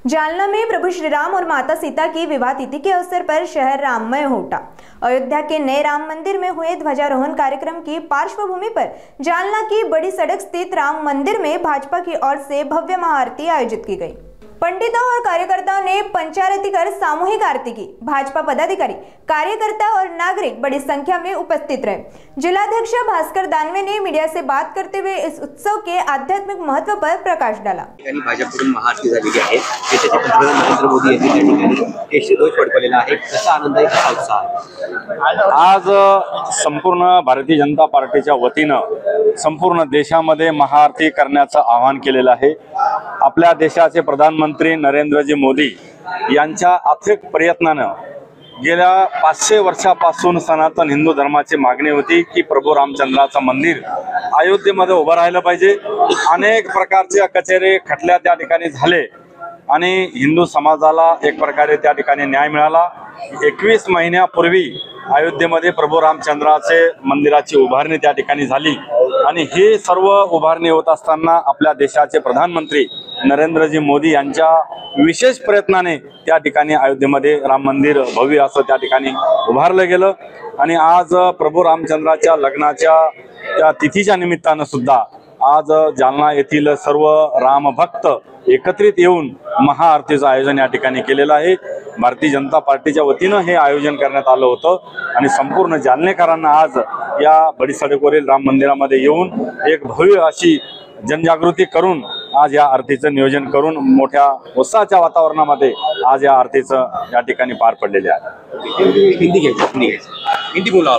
जालना में प्रभु श्री राम और माता सीता की विवाह तिथि के अवसर पर शहर राममय हो उठा। अयोध्या के नए राम मंदिर में हुए ध्वजारोहण कार्यक्रम की पार्श्वभूमि पर जालना की बड़ी सड़क स्थित राम मंदिर में भाजपा की ओर से भव्य महाआरती आयोजित की गई। पंडितों और कार्यकर्ताओं ने पंचारती कर सामूहिक आरती की। भाजपा पदाधिकारी, कार्यकर्ता और नागरिक बड़ी संख्या में उपस्थित रहे। जिलाध्यक्ष भास्कर दानवे ने मीडिया से बात करते हुए इस उत्सव के आध्यात्मिक महत्व पर प्रकाश डाला। भाजपकडून महाआरती झालेली आहे, पंतप्रधान नरेंद्र मोदी यांनी त्या ठिकाणी केशरी ध्वज फडकवलेला आहे। कसा आनंद आहे, कसा उत्साह आहे? आज संपूर्ण भारतीय जनता पार्टीच्या वतीनं संपूर्ण देशामध्ये महाआरती करण्याचं आवाहन केलेलं आहे। आपल्या देशाचे प्रधानमंत्री नरेंद्रजी मोदी यांच्या अथक प्रयत्नानं गेल्या 500 वर्षापासून सनातन हिंदू धर्माची मागणी होती की प्रभू रामचंद्राचं मंदिर अयोध्येमध्ये उभं राहिलं पाहिजे। अनेक प्रकारच्या कचेरे खटल्या त्या ठिकाणी झाले आणि हिंदू समाजाला एक प्रकारे त्या ठिकाणी न्याय मिळाला। 21 महिन्यापूर्वी अयोध्येमध्ये प्रभू रामचंद्राचे मंदिराची उभारणी त्या ठिकाणी झाली आणि ही सर्व उभारणी होत असताना आपल्या देशाचे प्रधानमंत्री नरेंद्रजी मोदी यांच्या विशेष प्रयत्नाने त्या ठिकाणी अयोध्येमध्ये राम मंदिर भव्य असं त्या ठिकाणी उभारलं गेलं आणि आज प्रभू रामचंद्राच्या लग्नाच्या त्या तिथीच्या निमित्तानं सुद्धा आज जालना येथील सर्व रामभक्त एकत्रित येऊन महाआरतीचं आयोजन या ठिकाणी केलेलं आहे। भारतीय जनता पार्टीच्या वतीनं हे आयोजन करण्यात आलं होतं आणि संपूर्ण जालनेकरांना आज या बडी सडकवरील राम मंदिरामध्ये येऊन एक भव्य अशी जनजागृती करून आज या आरतीचं नियोजन करून मोठ्या उत्साहाच्या वातावरणामध्ये आज या आरतीचं या ठिकाणी पार पडलेले आहे। हिंदी बोला।